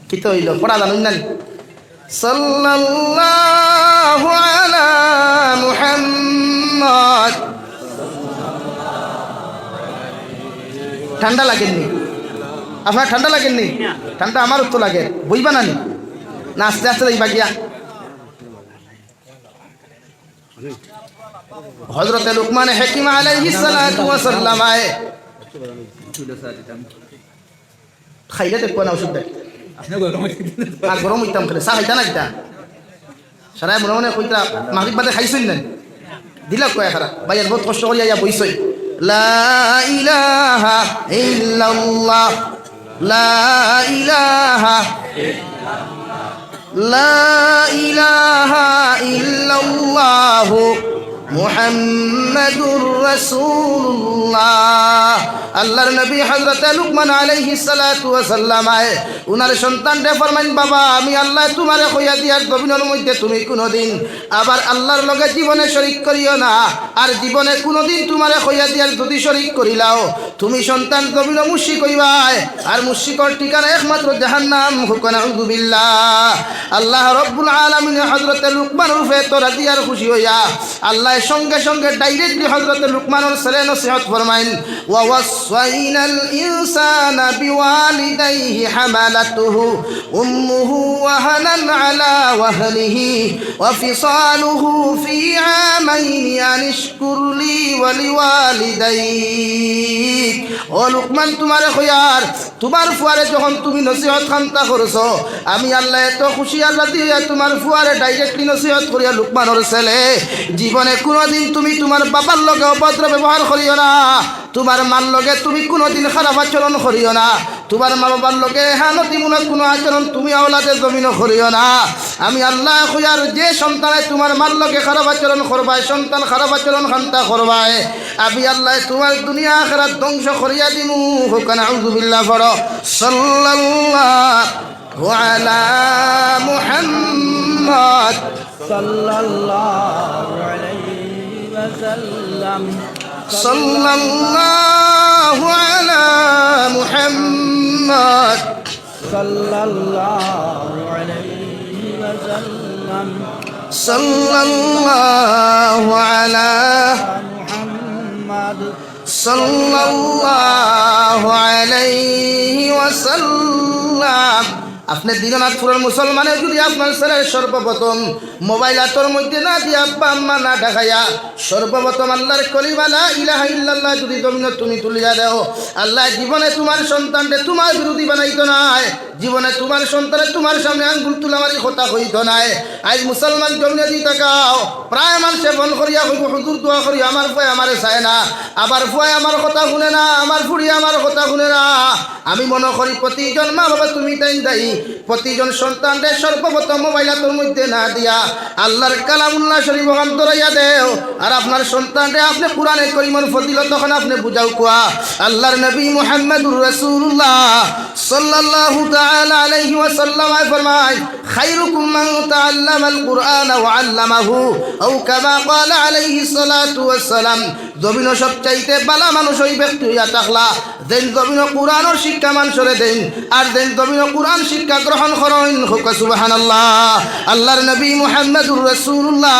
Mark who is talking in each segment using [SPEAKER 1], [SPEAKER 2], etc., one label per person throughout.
[SPEAKER 1] কি তো হইল পড়া জানুন না সাল্লাল্লাহু আলা মুহাম্মদ। ঠান্ডা লাগেননি আপনার? ঠান্ডা লাগেননি? ঠান্ডা আমারও তো লাগে, বইবা না নি? না আস্তে আস্তে যাইবা গিয়া। হযরত লুকমান হাকিম আলাইহিস সালাতু ওয়াস সালাম আয়ে খাইলে দেখো না ওষুধ দেখ আর গরম হইতাম খেলে চা খাইতা না কিতা সারাই মনে মনে কইতা মাগরিব বাদে খাইছই না দিলা কয় খারা ভাইয়ার বহুত কষ্ট করিয়া ইয়া বইছই। লা ইলাহা ইল্লাল্লাহ লা ইলাহা লা ইলাহা ইল্লাল্লাহ মুহাম্মাদুর রাসূলুল্লাহ। আল্লাহর নবী হযরত লুকমান আলাইহিস সালাতু ওয়াস সালাম আয়ে উনার সন্তানকে ফরমাইন, বাবা আমি আল্লাহ তোমারে কইয়া দিয়ার জমিনের মধ্যে তুমি কোনোদিন আবার আল্লাহর লগে জীবনে শরীক করিও না, আর জীবনে কোনোদিন তোমারে কইয়া দিয়ার যদি শরীক করিলাও তুমি সন্তান জমিন মুশরিক হইবাই, আর মুশরিকর ঠিকানা একমাত্র জাহান্নাম। হুকুন আউযু বিল্লাহ। আল্লাহ রাব্বুল আলামিন হযরত লুকমানের উপরে তো রাজি আর খুশি হইয়া আল্লাহ সঙ্গে সঙ্গে ডাইরেক্টলি হযরত লুকমানের ছেলে নসিহত ফরমাইন, ওয়া ওয়াসাইনাল ইনসানা বিওয়ালিদাইহি হামালাতুহু উম্মুহু ওয়াহানান আলা ওয়াহনিহি ওয়া ফিসালুহু ফি আমাইনি আনিশকুর লি ওয়া লিওয়ালিদাইক। ও লুকমান তোমারে কইয়ার তোমার ফুয়ারে যখন তুমি নসিহত খান্তা করছো আমি আল্লাহ এত খুশি আল্লাহ দিয়া তোমার ফুয়ারে ডাইরেক্টলি নসিহত করিয়া লুকমানের ছেলে জীবনে কোনোদিন তুমি তোমার বাবার লগে অভদ্র ব্যবহার করিও না, তোমার মার লগে তুমি কোনোদিন খারাপ আচরণ করিও না, তোমার মা বাবার লগে হানতিমূলক কোনো আচরণ তুমি আওলাদে জমিন করিও না। আমি আল্লাহ খুঁজার যে সন্তানে তোমার মার লগে খারাপ আচরণ করবায় সন্তান খারাপ আচরণ খান্তা করবায় আমি আল্লাহ তোমার দুনিয়া আখিরাত ধ্বংস করিয়া দিমু। হুকুন আউযু বিল্লাহ। পড়ো সাল্লাল্লাহু আলা মুহাম্মদ
[SPEAKER 2] সাল্লাল্লাহু আলাইহি ওয়াসাল্লাম
[SPEAKER 1] সাল্লাল্লাহু আলা মুহাম্মদ
[SPEAKER 2] সাল্লাল্লাহু আলাইহি ওয়াসাল্লাম
[SPEAKER 1] সাল্লাল্লাহু আলা
[SPEAKER 2] মুহাম্মদ
[SPEAKER 1] সাল্লাল্লাহু আলাইহি ওয়াসাল্লাম। আপনি দিনাজপুরের মুসলমানের যদি আপনার ছেলের সর্বপ্রথম মোবাইল হাতের মধ্যে না দিয়ে আব্বা আম্মা না দেখাইয়া সর্বপ্রথম আল্লাহর কলিমা লা ইলাহা ইল্লাল্লাহ যদি জমিনে তুমি তুলিয়া দাও আল্লাহ জীবনে তোমার সন্তানকে তোমার বিরোধী বানাইতো নাই, জীবনে তোমার সন্তানের তোমার সামনে আঙ্গুল তুলামারি কথা হইতো নাই। আজ মুসলমান জমিনে দিয়ে তাকাও প্রায় মানুষে বন করিয়া হইব হুজুর দোয়া করি আমার ভয় আমারে চায় না, আবার ভয় আমার কথা শুনে না, আমার ফুড়ি আমার কথা শুনে না। আমি মনে করি প্রতিজন মা বাবা তুমি তাই দায়ী, প্রতিজন সন্তানদের সর্বপ্রথম মোবাইল হাতের মধ্যে না দিয়া আল্লাহর কালামুল্লাহ শরীফ অন্তরাইয়া দেও, আর আপনার সন্তানরে আপনি কোরআনে করিমের ফজিলত তখন আপনি বুঝাও কুয়া। আল্লাহর নবী মুহাম্মদুর রাসূলুল্লাহ সাল্লাল্লাহু তাআলা আলাইহি ওয়াসাল্লাম ফরমায়, খায়রুকুম মান তাআল্লামাল কুরআন ওয়া আল্লামাহু আও কামা ক্বালা আলাইহিস সালাতু ওয়াস সালাম। জমিন সবচাইতে ভালো মানুষ ওই ব্যক্তি হইয়া থাকলা যেন জমিন কোরআনের শিক্ষা মানুষরে দেন, আর যেন জমিন কোরআন শিক্ষা গ্রহণ করেন। হুক সুবহানাল্লাহ। আল্লাহর নবী মুহাম্মদুর রাসূলুল্লাহ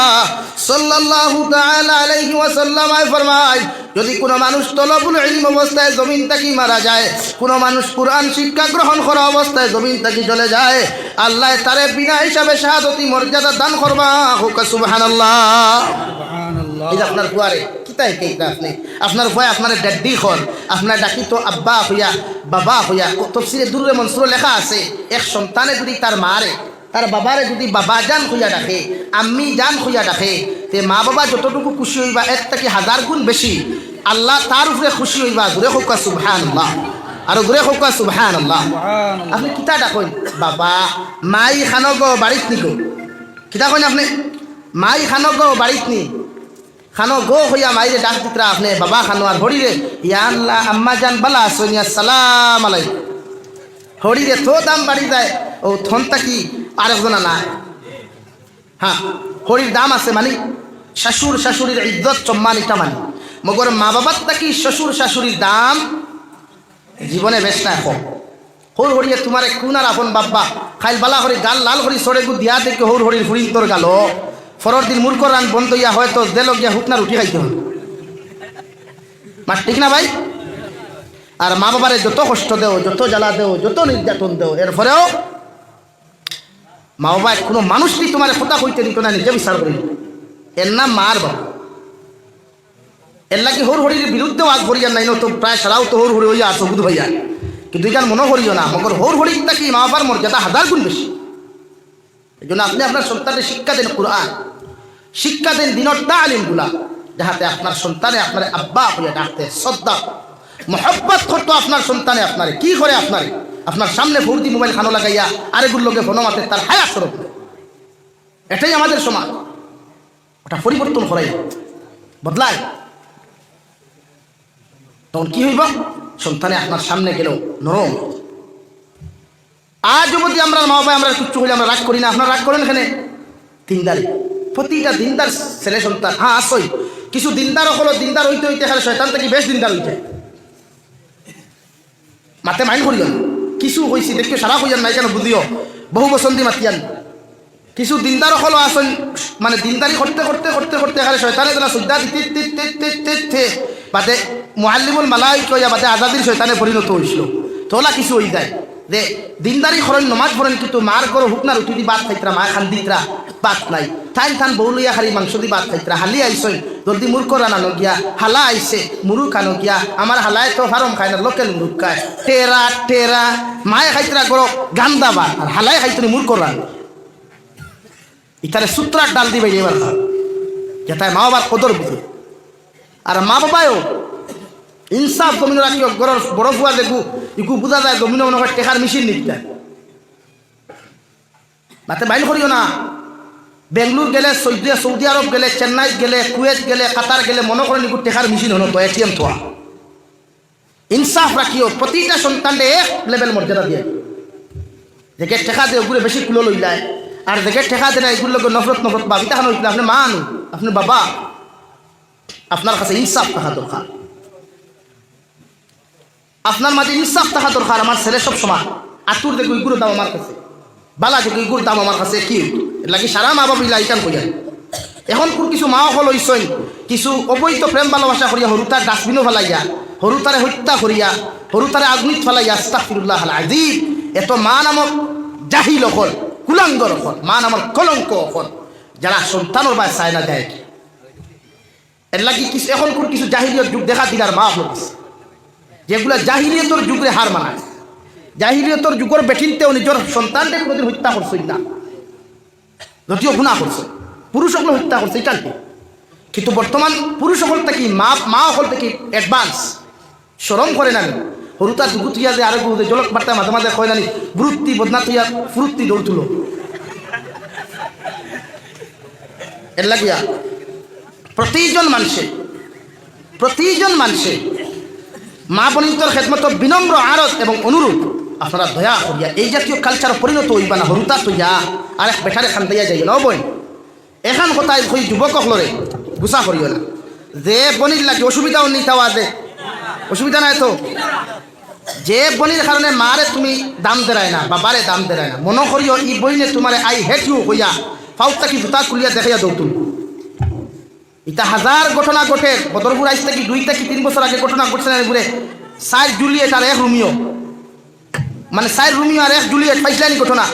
[SPEAKER 1] সাল্লাল্লাহু তাআলা আলাইহি ওয়াসাল্লাম ফরমায়, যদি কোনো মানুষ তলবুল ইলম অবস্থায় জমিন থেকে মারা যায়, কোনো মানুষ কোরআন শিক্ষা গ্রহণ করা অবস্থায় জমিন থেকে চলে যায়, আল্লাহ তারে বিনা হিসাবে শাহাদতি মর্যাদা দান করবা। হুক সুবহানাল্লাহ। এই যে আপনার ফুয়ারে কিতাই কেইটা আপনি আপনার ভয় আপনার ড্যাডি হন আপনার ডাকি তো আব্বা হইয়া বাবা হইয়া। তফসিরে দুরুরে মনসুর লেখা আছে, এক সন্তানে যদি তার মারে তার বাবারে যদি বাবা জান হইয়া ডাকে আম্মি জান হইয়া ডাকে তে মা বাবা যতটুকু খুশি হইবা এর থেকে 1000 গুণ বেশি আল্লাহ তার উপরে খুশি হইবা। জোরে হোক সুবহানাল্লাহ, আর জোরে হোক সুবহানাল্লাহ। আপনি কিতা ডাকেন বাবা মাই খানগ বাড়িত নিকো কিতা কইন আপনি মাই খানগ বাড়িত নি খানো গো হইয়া মাইরে ডাক দিতরা আপনি বাবা খানো আর হরিরে ইয়া আল্লাহ আম্মা জান বালা আসনি আসসালাম আলাইকুম। হরিরে তো দাম বাড়ি যায় ও থনটা কি আরেকজনা না। হ্যাঁ হরির দাম আছে মানে শাশুর শাশুড়ির ইজ্জত সম্মান এটা মানে, মগর মা বাবার থাকি শ্বশুর শাশুড়ির দাম জীবনে বেশ না কম। হৌর হরিয়ে তোমার কুনার আপন বাব্বা খাইল বালা হরি গাল লাল হরি সরে গু দিয়া দেখে হৌর হরির ফুরিন তোর গাল ফরর দিন মূর্খ রান বন্ধ ইয়া হয়তো দেল গিয়া হুকনা রুটি খাইতে হবে মা ঠিক না ভাই আর মা বাবারে যত কষ্ট দেও যত জ্বালা দেও যত নির্যাতন দেও এরপরেও মা বাবা কোনো মানুষই তোমার কথা কইতে দিত না নিজে বিচার করি এর নাম মার বাবা এর লাগি হৌর হরির বিরুদ্ধেও আগ ভরিয়া নাই তো প্রায় সারাও তো হৌর হরি হইয়া আসো বুধ ভাইয়া কিন্তু এখানে মনে করিও না মগর হৌর হরিটা কি মা বাবার মর্যাদা 1000 গুণ বেশি এই জন্য আপনি আপনার সন্তানের শিক্ষা দেন কোরআন শিক্ষা দেন দিনের তালিমগুলা যাহাতে আপনার সন্তানে আপনার আব্বা হইয়া ডাকতে শ্রদ্ধা মোহব্বত করতো আপনার সন্তানে আপনারে কি করে আপনার সামনে ভর্তি মোবাইল খানো লাগাইয়া আরেকগুলো লোকে ফোনমাতে তার হায়া স্বরূপ এটাই আমাদের সমাজ ওটা পরিবর্তন করাই বদলায় তখন কি হইব সন্তানে আপনার সামনে গেল নরম আজ যদি আমরা মা বাবা আমরা তুচ্ছ হইলে আমরা রাগ করি না আপনারা রাগ করেন এখানে দিনদারি প্রতিটা দিনদার ছেলে সন্তান হ্যাঁ আসই কিছু দিনদার হলো দিনদার হইতে হইতে খালে শয়তান থেকে বেশ দিনদার হইতে মাতে মাইন্ড করিও না কিছু হয়েছি দেখে সারা হইয়ান নাই কেন বুঝিও বহু বসন্তি মাতিয়ান কিছু দিনদার হলো আসন মানে দিনদারি করতে করতে করতে করতে খালে শয়তানে যেন সুদ্ধা দিতে বাদে মুআল্লিমুল মালাইক কইয়া বাদে আজাদির শয়তানে পরিণত হইছিল তোলা কিছু হই যায় যে দিনদারি খরণ নমাজ পড়েন কিন্তু মার করো হুকনা রুটি দি বাদ খাইতরা মা খান দিতরা বাদ নাই থান বউলিয়া হারি মাংস দি বাদ খাইতরা হালি আইসই জলদি মূর্খ রানানো গিয়া হালা আইসে মুরু খানো গিয়া আমার হালায় তো ফারম খায় না লোকেল মুরুখ খায় টেরা মায়ে খাইতরা করো গান্দা বাদ আর হালায় খাইতনি মূর্খ রান ইতারে সূত্রার ডাল দিবে এবার যেটায় মা বাবার কদর বুঝে আর মা বাবাও ইনসাফ জমিন রাখিও গরর বড় ফুয়া দেখু ইকু বুঝা যায় জমিন মনে হয় টেকার মেশিন নিতে মাতে বাইল করিও না বেঙ্গলুর গেলে সৌদি আরব গেলে চেন্নাই গেলে কুয়েত গেলে কাতার গেলে মনে করেন ইকু টেকার মেশিন হলো তো এটিএম থোয়া ইনসাফ রাখিও প্রতিটা সন্তানকে এক লেভেল মর্যাদা দিয়ে দেখে টেকা দিয়ে ওগুলো বেশি কুলো লইলায় আর দেখে টেকা দেয় না এগুলো নফরত বা বিতাহান হইলে আপনি মা আনু আপনি বাবা আপনার কাছে ইনসাফ থাকা দরকার আপনার মাঝে ইনসাফ থাকা দরকার আমার ছেলে সব সময় আতুর দেখো ইগুর দাম আমার কাছে বালা দেখো ইগুর দাম আমার কাছে কি লাগি সারা মা বাবা ইলা ইকান কইয়া এখন কিছু মা হল হইসইন কিছু অবৈধ প্রেম ভালোবাসা করিয়া হরুতার ডাস্টবিনও ফেলাইয়া হরুতারে হত্যা করিয়া হরুতারে আগুনিত ফেলাইয়া আস্তাগফিরুল্লাহ আল আযীম এত মা নামক জাহিল হল কুলাঙ্গর হল মা নামক কলঙ্ক হল যারা সন্তানের বায় চায় না দেয় এর লাগি কিছু এখন কিছু জাহিলিয়ত যুগ দেখা দিলার মা হল যেগুলা জাহিলিয়তর যুগে হার মানায় জাহিলিয়তর যুগের বেঠিনতেও নিজের সন্তানকে কোনোদিন হত্যা করছে না যদিও গুণা করছে পুরুষ সকল হত্যা করছে এটা কিন্তু বর্তমান পুরুষ সকল থেকে মা সকল থেকে অ্যাডভান্স সরম করে না হরুতার দুগু তুইয়া যে আরো জলক বার্তা মাঝে মাঝে কয় নানি বৃত্তি বদনা তুইয়া ফুরুত্তি দৌড় তুলো এর লাগিয়া প্রতিজন মানুষে মা বনিতর খেদমত বিনম্র আরত এবং অনুরোধ আপনারা দয়া করিয়া এই জাতীয় কালচার পরিণত হইবা না হরুতা তৈয়া আর এক বেঠারে খান দিয়া যাই না বই এখন কথায় ওই যুবক হলরে গুছা করিও না যে বনির লাগে অসুবিধাও নিতাওয়া যে অসুবিধা নাই তো যে বনির কারণে মারে তুমি দাম দেরায় না বাবারে দাম দেরায় না মনে করিও ই বইনে তোমারে আই হেট ইউ হইয়া ফাউতা কি জুতা খুলিয়া দেখাইয়া দৌতুল এটা হাজার ঘটনা ঘটে বদরপুর আইস থেকে 2 থেকে 3 বছর আগে ঘটনা ঘটছে না ঘুরে 4 জুলিয়েট আর 1 রোমিও মানে 4 রোমিও আর 1 জুলিয়েট পাইছিলানি ঘটনা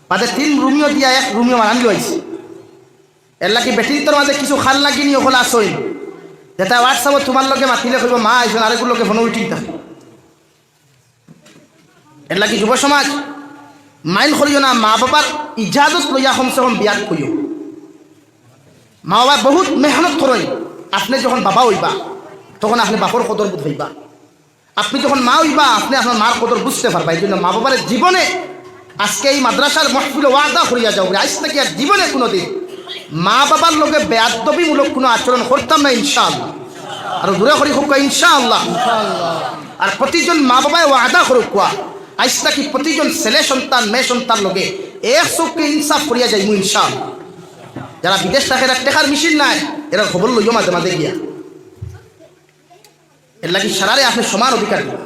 [SPEAKER 1] বাদে 3 রোমিও দিয়া 1 রোমিও মারানি হয়েছে এর লাগি বেটির মাঝে কিছু খাল লাগি নি ওগুলো আসই যেটা হোয়াটসঅ্যাপে তোমার লোকে মাতিলে কইব মা আইসন আরেকগুলো লোকে ফোন উঠি তা এর লাগি যুব সমাজ মাইল করিও না মা বাবার ইজাজত লইয়া কমসে কম বিয়াত কইও মা বাবা বহুত মেহনত করেন আপনি যখন বাবা হইবা তখন আপনি বাপর কদর বুঝ হইবা আপনি যখন মা হইবা আপনি আপনার মার কদর বুঝতে পারবা এই জন্য মা বাবার জীবনে আজকে এই মাদ্রাসার মহফিলে ওয়াদা করিয়া যাও আজ থেকে আর জীবনে কোনোদিন মা বাবার লোকে বেয়াদবিমূলক কোনো আচরণ করতাম না ইনশাআল্লাহ আর দূরে করি হোক ইনশাআল্লাহ আর প্রতিজন মা বাবায় ওয়াদা করুক কোয়া আজ থেকে প্রতিজন ছেলে সন্তান মেয়ে সন্তান লোকে এক চোখকে ইনসাফ করিয়া যাইব ইনশাআল্লাহ যারা বিদেশ থাকে টেকার মেশিন নাই এরা খবর লইও মাঝে মাঝে গিয়া এর লাগি সারারে আপনি সমান অধিকার দিবেন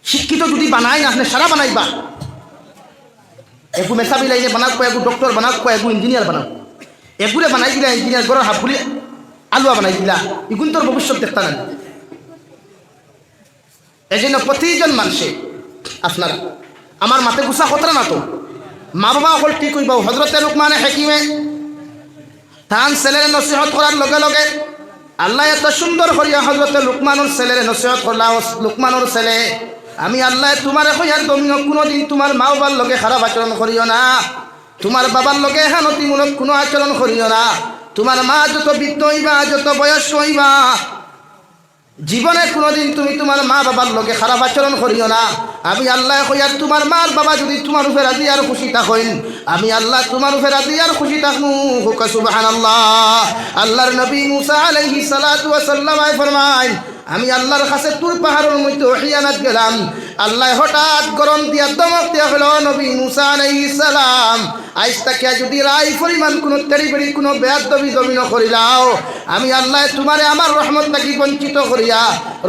[SPEAKER 1] শিক্ষিত যদি বানাই না আপনি সারা বানাইবা একু মেসাবি লাইনে বানাক একু ডক্টর বানাক একু ইঞ্জিনিয়ার বানাক এগুলো বানাই দিলা ইঞ্জিনিয়ার গড়ের হাফগুলি আলুয়া বানাই দিলা এগুন তোর ভবিষ্যৎ দেখতা না এই জন্য প্রতিজন মানুষে আপনারা আমার মাথে গুছা খতরা না তো মা বাবা অকল ঠিক হইব হজরতে লুকমানে হাকিমে তান ছেলের নসিহত করার লগে লগে আল্লাহ এত সুন্দর করিয়া হজরতে লুকমানুর ছেলের নসিহত করলা লুকমানুর ছেলে আমি আল্লাহ তোমার হইয়ার দমিও কোনোদিন তোমার মা বাবার লগে খারাপ আচরণ করিও না তোমার বাবার লগে হানতিমূলক কোনো আচরণ করিও না তোমার মা যত বৃদ্ধ হইবা যত বয়স্ক হইবা জীবনে কোনোদিন তুমি তোমার মা বাবার লগে খারাপ আচরণ করিও না আমি আল্লাহ কইয়ার তোমার মার বাবা যদি তোমার উপরে রাজি আর খুশি থাকেন আমি আল্লাহ তোমার উপরে রাজি আর খুশি থাকমু হুকা সুবহানাল্লাহ আল্লাহর নবী মুসা আলাইহিস সালাতু ওয়াস সালাম ফরমায় আমি আল্লাহর কাছে তুর পাহাড়ের মধ্যে ওহিয়ানাত গেলাম আল্লাহ হঠাৎ গরম দিয়া দমক দিয়া হলো নবী মুসা আলাইহিস সালাম আজ তাকে যদি রাই পরিমাণ কোনো তেড়িবেড়ি কোনো বেয়াদবি জমিন করিলাও আমি আল্লাহ তোমারে আমার রহমত থাকি বঞ্চিত করিয়া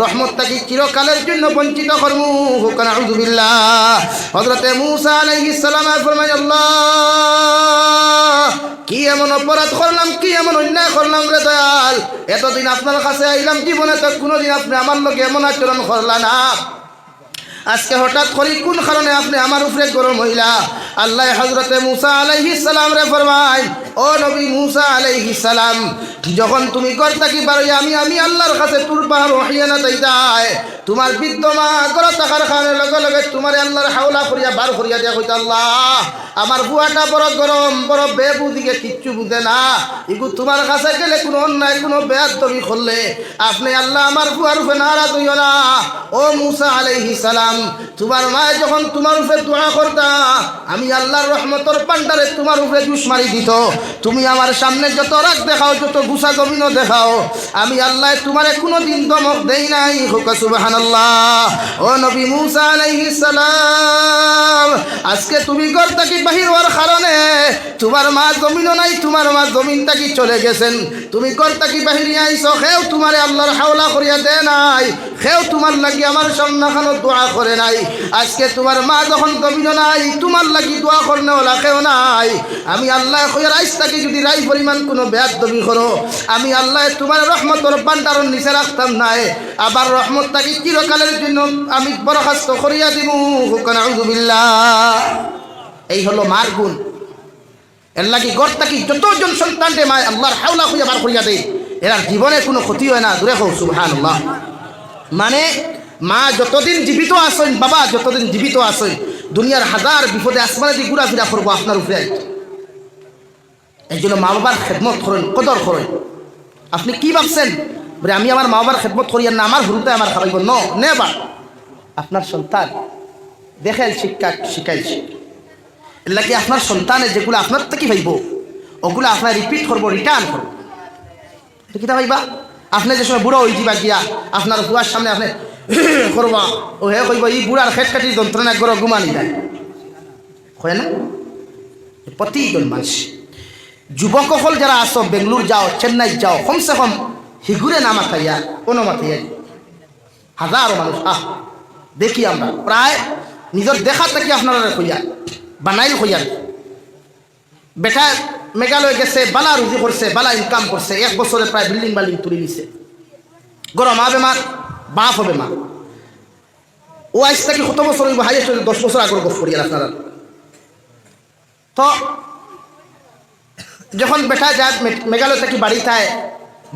[SPEAKER 1] রহমত থাকি চিরকালের জন্য বঞ্চিত করমু হুকানা আউযুবিল্লাহ হযরতে মুসা আলাইহিস সালাম ফরমায় আল্লাহ কি এমন অপরাধ করলাম কি এমন অন্যায় করলাম রে দয়াল এতদিন আপনার কাছে আইলাম জীবনে তো কোনোদিন আপনি আমার লোক এমন আচরণ করলা না আজকে হঠাৎ করি কোন কারণে আপনি আমার উপরে গরম হইলা আল্লাহ হযরতে মুসা আলাইহিস সালাম রে ফরমায় ও নবী মুসা আলাইহিস সালাম যখন তুমি ঘর থাকি বারই আমি আল্লাহর কাছে তুর পাহাড় ওহিয়ানা তাই যায় তোমার বিদ্যমা ঘর থাকার কারণে লগে লগে তোমার আল্লাহর হাওলা করিয়া বার করিয়া দিয়া কইতা আল্লাহ আমার বুয়াটা বড় গরম বড় বেবুদিকে কিচ্ছু বুঝে না এগু তোমার কাছে গেলে কোনো অন্যায় কোনো বেয়াদবি করলে আপনি আল্লাহ আমার বুয়ার উপরে নারাজ হইও না ও মুসা আলাইহিস সালাম তোমার মা যখন তোমার উপরে দোয়া করতা আমি আল্লাহর রহমতের পান্ডারে তোমার উপরে জুস মারি দিত তুমি আমার সামনে যত রাগ দেখাও যত গুসা জমিনও দেখাও আমি আল্লাহ তোমারে কোনোদিন দমক দেই নাই হুকা সুবহানাল্লাহ ও নবী মুসা আলাইহিস সালাম আজকে তুমি ঘর থেকে বাহির হওয়ার কারণে তোমার মা জমিনও নাই তোমার মা জমিন থেকে চলে গেছেন তুমি ঘর থেকে বাহির আইছো কেউ তোমারে আল্লাহর হাওলা করিয়া দে নাই কেউ তোমার লাগি আমার সামনে খানো দোয়া করে নাই আজকে তোমার মা যখন জমিনও নাই তোমার লাগি দোয়া করনে ওলা কেউ নাই আমি আল্লাহ কইয়ার আইস থাকি যদি রাই পরিমাণ কোনো বেয়াদবি করো আমি আল্লাহ তোমার রহমতের ভান্ডারের নিচে রাখতাম নাই আবার রহমত থাকি চিরকালের জন্য আমি বরখাস্ত করিয়া দিব হুকানা আউযুবিল্লাহ এই হলো মার গুণ এর লাগি ঘর থাকি যতজন সন্তানকে মা আল্লাহর হাওলা করিয়া বার করিয়া দেয় এরা জীবনে কোনো ক্ষতি হয় না দূরে হোক সুবহানাল্লাহ মানে মা যতদিন জীবিত আছেন বাবা যতদিন জীবিত আছেন দুনিয়ার হাজার বিপদে আসমানে দিয়ে ঘুরাফিরা করবো আপনার উপরে এই জন্য মা বাবার খেদমত করেন কদর করেন আপনি কি ভাবছেন বলে আমি আমার মা বাবার খেদমত করি না আমার হুরুতে আমার খাওয়াইব নেবা আপনার সন্তান দেখেন শিক্ষা শিখাইছে এর লাগে আপনার সন্তানে যেগুলো আপনার থেকে ভাইব ওগুলো আপনার রিপিট করবো রিটার্ন করবো কিতা ভাইবা আপনি যে সময় বুড়ো হয়ে যাবা গিয়া আপনার বুয়ার সামনে আপনি করবা ও হে কইব এই বুড়ার খেট কাটির যন্ত্রণা করে ঘুমানি যায় হয় না প্রতিজন মানুষ যুবক সকল যারা আসো বেঙ্গলোর যাও চেন্নাই যাও কমসে কম হিগুরে না মাথাইয়া কোনো মাথাইয়া হাজারো মানুষ দেখি আমরা প্রায় নিজের দেখা থেকে আপনারা কইয়া বানাইল কইয়া বেটা মেঘালয় গেছে বালা রুজি করছে বালা ইনকাম করছে 1 বছরে প্রায় বিল্ডিং বাল্ডিং তুলে নিছে গরম হবে মার বাপ হবে মা ও আজ থেকে কত বছর হইব হাইয়েস্ট 10 বছর আগের গপ করিয়া আপনারা তো যখন বেটা যায় মেঘালয় থেকে বাড়ি থাকে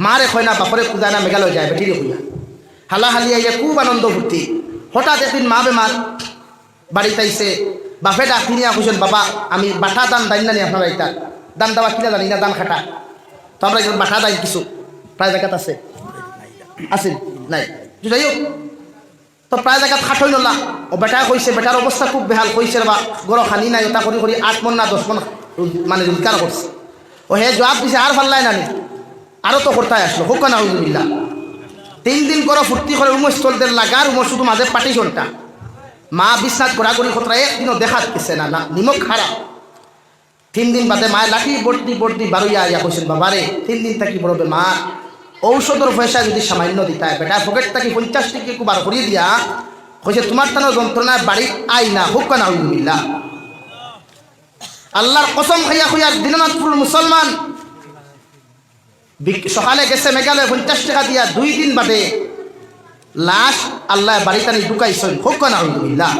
[SPEAKER 1] মারে হয় না বাপরে যায় না মেঘালয় যায় বেটিরে হইয়া হালাহালি আইয়া খুব আনন্দ ফুর্তি হঠাৎ একদিন মা বেমার বাড়িতে আইসে বাপে ডাক নিয়ে কইছেন বাবা আমি বাটা দান দাইন না নি আপনারা এটা দান দেওয়া কিনা জানি না দান খাটা তো আমরা বাটা দাইন কিছু প্রায় জায়গাত আছে আছেন নাই যাই হোক তো প্রায় জায়গাত খাট হইল না ও বেটা কইছে বেটার অবস্থা খুব বেহাল কইছে বা গড় খানি নাই ওটা করি করি 8 মন না 10 মন মানে রোজগার করছে ও হে জবাব দিছে আর পাল্লাই না নি আরও তো করতাই আসলো হোক না হুজুবিল্লাহ 3 দিন করে ফুর্তি করে উমস চলদের লাগার উমর শুধু মাঝে পাটি ঘন্টা মা বিছনাথ ঘোরাঘুরি কথা একদিনও দেখা দিচ্ছে না না নিমক খারাপ 3 দিন বাদে মায়ের লাঠি বর্তি বারুইয়া আইয়া কইছেন বাবারে 3 দিন থাকি বড়বে মা ঔষধের পয়সা যদি সামান্য দিতায় বেটা পকেট থাকি 50 টাকা একটু বার করিয়ে দিয়া কইছে তোমার টানো যন্ত্রণায় বাড়ি আই না হুক না আউযুবিল্লাহ। আল্লাহর কসম খাইয়া খুইয়ার দিনাজপুর মুসলমান সকালে গেছে মেঘালয় 50 টাকা দিয়া 2 দিন বাদে লাশ আল্লাহ বাড়িটানি ঢুকাইছেন হুক না আউযুবিল্লাহ।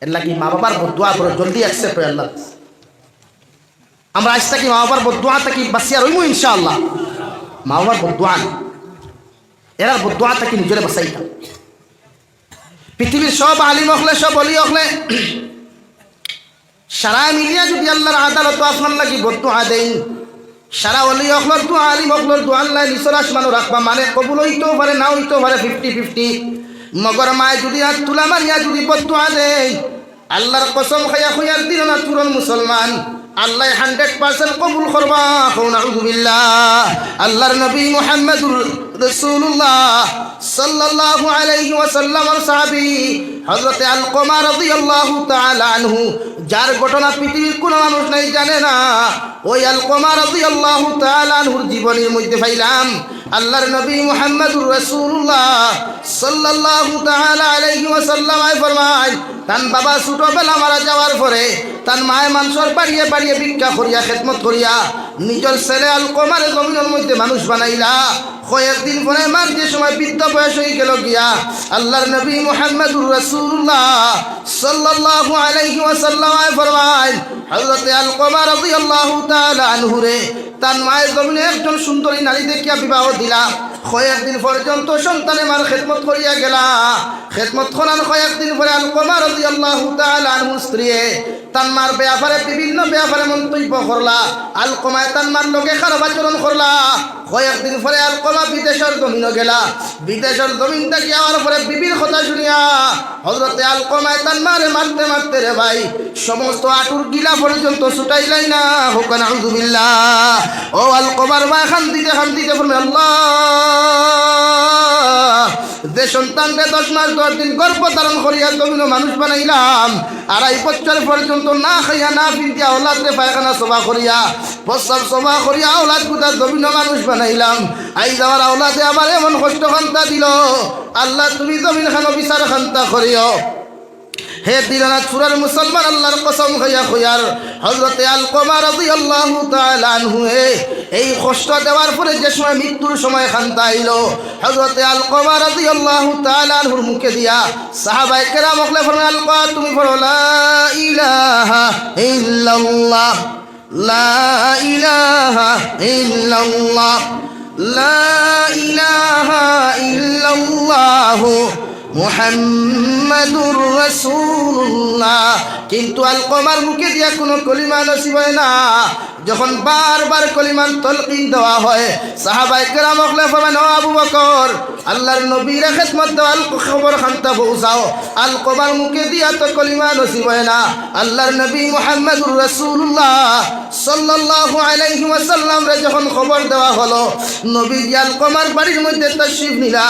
[SPEAKER 1] এর লাগি মা বাবার বদুয়া বড় জলদি অ্যাকসেপ্ট হয় আল্লাহ। আমরা আজ থাকি মা বাবার বদুয়া থাকি বাঁচিয়া রইমু ইনশাআল্লাহ। মা বাবার বদুয়া এরা বদুয়া থাকি নিজরে বাঁচাইতাম। পৃথিবীর সব আলিম হলে সব অলি হলে সারা মিলিয়া যদি আল্লাহর আদালত আপনার লাগি বদুয়া দেই, সারা অলি হকলর দোয়া আলিম হকলর দোয়া আল্লাহ নিচর আসমানও রাখবা, মানে কবুল হইতেও পারে না হইতেও পারে 50-50। মগর মায় যদি হাত তুলা মারিয়া যদি বদুয়া দেয়, আল্লাহর কসম খাইয়া খুইয়ার দিন না তুরন মুসলমান আল্লাহ 100% কবুল করবা। আউযুবিল্লাহ। আল্লাহর নবী মুহাম্মদুর রাসূলুল্লাহ সাল্লাল্লাহু আলাইহি ওয়াসাল্লামের সাহাবী হযরত আলকমা রাদিয়াল্লাহু তাআলা আনহু, যার ঘটনা পৃথিবীর কোনো মানুষ নাই জানে না, ওই আলকমা রাদিয়াল্লাহু তাআলা আনহুর জীবনের মধ্যে পাইলাম আল্লাহর নবী মুহাম্মদুর রাসূলুল্লাহ সাল্লাল্লাহু তাআলা আলাইহি ওয়াসাল্লাম ফরমায়, তান বাবা ছোটবেলা মারা যাওয়ার পরে তান মায়ে মানুষের বাড়িয়ে বাড়িয়ে ভিক্ষা করিয়া খেদমত করিয়া নিজের ছেলে আলকমার জমিনের মধ্যে মানুষ বানাইলা। কয়েকদিন পরে মার যে সময় বৃদ্ধ বয়স হয়ে গেল গিয়া আল্লাহর নবী মুহাম্মদুর রাসূলুল্লাহ সাল্লাল্লাহু আলাইহি ওয়াসাল্লাম ফরমায়, হযরত আলকমা রাদিয়াল্লাহু তাআলা আনহু রে তার মায়ের জমিনে একজন সুন্দরী নারী দেখিয়া বিবাহ দিলা। কয়েকদিন পর্যন্ত সন্তানে মার খেদমত করিয়া গেলা। খেদমত করার কয়েকদিন পরে আলকমা রাদিয়াল্লাহু তাআলা আনহুর স্ত্রী তার মার ব্যাপারে বিভিন্ন ব্যাপারে মন্তব্য করলা। আলকমায় তার মার লোকে খারাপ আচরণ করলা। কয়েকদিন পরে আলকমা বিদেশের জমিনে গেলা। বিদেশের জমিন থেকে যাওয়ার পরে বিবির কথা শুনিয়া হযরতে আলকমায় তার মারে মারতে মারতে রে ভাই সমস্ত আটুর গিলা পর্যন্ত ছুটাইলাই না। হুক না আউযুবিল্লাহ। ও আলকমার মা খান্দিতে খান্দিতে বলবে, আল্লাহ যে সন্তানকে 10 মাস 10 দিন গর্ভ ধারণ করিয়া জমিন মানুষ বানাইলাম, 2.5 বছর পর্যন্ত না খাইয়া না পিন্তিয়া ওলাদরে পায়খানা সভা করিয়া প্রস্রাব সভা করিয়া ওলাদ গুতা জমিন মানুষ বানাইলাম, আই যাওয়ার ওলাদে আমার এমন কষ্ট খান্তা দিল, আল্লাহ তুমি জমিন খানো বিচার খান্তা করিও। হে দিনাজপুরের মুসলমান আল্লাহর কসম খাইয়া খুইয়ার হযরতে আলকমা রাদিয়াল্লাহু তাআলা আনহু এই কষ্ট দেওয়ার পরে যে সময় মৃত্যুর সময় খান্তা আইল, হযরতে আলকমা রাদিয়াল্লাহু তাআলা আনহুর মুখে দিয়া সাহাবায়ে কেরাম ওকলে ফরমায়, আলকমা তুমি পড়ো লা ইলাহা ইল্লাল্লাহ লা ইলাহা ইল্লাল্লাহ লা ইলাহা ইল্লাল্লাহ মুহাম্মাদুর রাসূলুল্লাহ। কিন্তু আলকমার মুখে দিয়া কোনো কলিমা নসিব হয় না। যখন বারবার কলিমান তলকিন দেওয়া হয়, সাহাবায়ে কেরাম ওকলে ফরমায়, ও আবু বকর আল্লাহর নবীর খেদমত দেওয়ার খবর খান্তা পৌঁছাও। আলকমার মুখে দিয়া তো কলিমা নসিব হয় না। আল্লাহর নবী মুহাম্মদুর রাসূলুল্লাহ সাল্লাল্লাহু আলাইহি ওয়াসাল্লাম রে যখন খবর দেওয়া হলো, নবী আলকমার বাড়ির মধ্যে তাশরীফ নিলা।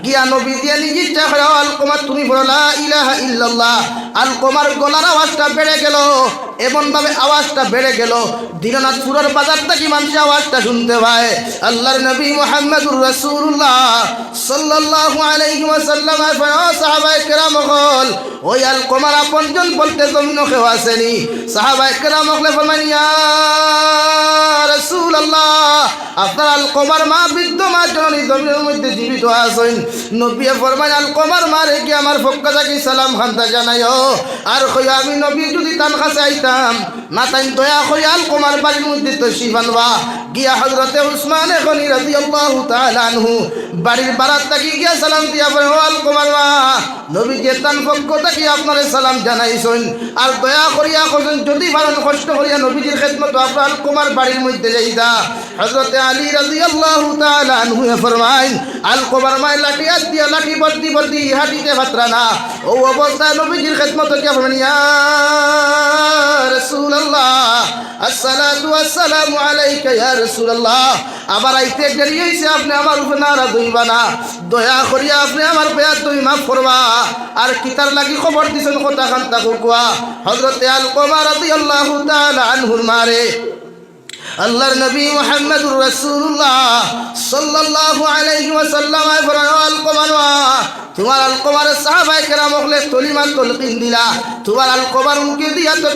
[SPEAKER 1] গিয়া নবী দিয়া নিজে ইচ্ছা করে, আলকমা তুমি বলো লা ইলাহা ইল্লাল্লাহ। আলকমার গলার আওয়াজটা বেড়ে গেল, এমন ভাবে আওয়াজটা বেড়ে গেল দিনাজপুরের বাজার থেকে মানুষ আওয়াজটা শুনতে পায়। আল্লাহর নবী মুহাম্মদুর রাসূলুল্লাহ সাল্লাল্লাহু আলাইহি ওয়াসাল্লাম সাহাবায়ে কেরাম হল ওই আলকমার আপনজন বলতে জমিন কেউ আসেনি। সাহাবায়ে কেরাম হলে ফরমান, ইয়া রাসূলুল্লাহ আপনার আলকমার মা বৃদ্ধ মা জননী জমিনের মধ্যে জীবিত আছেন। নবী ফরমান, আলকমার মা রে কি আমার পক্ষ থেকে সালাম খান্তা জানাইও। আর কই আমি নবী যদি তার কাছে আইতাম না তাই দয়া করে আলকমার বাড়ির মধ্যে তশরিফ আনবা। গিয়া হযরতে উসমান গনি রাদিয়াল্লাহু তাআলা আনহু বাড়ির বারাত থেকে গিয়া সালাম দিয়া বলে, ও আলকমার মা নবী যে তার পক্ষ থেকে আপনারে সালাম জানাইছেন। আর দয়া করিয়া কইছেন যদি পারেন কষ্ট করিয়া নবীজির খেদমত আপনার আলকমার বাড়ির মধ্যে যাইতা। হযরতে আলী রাদিয়াল্লাহু তাআলা আনহু ফরমায়, আলকমার মা লাঠি হাত দিয়া লাঠি বর্দি বর্দি হাঁটিতে পাত্রা না। ও অবস্থায় নবীজির খেদমত কি ফরমান, ইয়া রাসূলুল্লাহ আসসালাতু ওয়াসসালামু আলাইকা ইয়া রাসূলুল্লাহ। আবার আইতে দেরি হইছে, আপনি আমার উপর নারাজ হইবা না, দয়া করিয়া আপনি আমার বেয়াদ তুমি মাফ করবা। আর কিতার লাগি খবর দিছেন কথা খান্তা কুয়া। হযরতে আলকমা রাদিয়াল্লাহু তাআলা আনহুর মারে আল্লাহর নবী মুহাম্মদুর রাসূলুল্লাহ সাল্লাল্লাহু আলাইহি ওয়াসাল্লাম আলকমানোয়া তোমার আলকমার সাহাবায়ে কেরাম হলে কলিমা তলকিন দিলা তোমার আলকমার মুখে দিয়া তো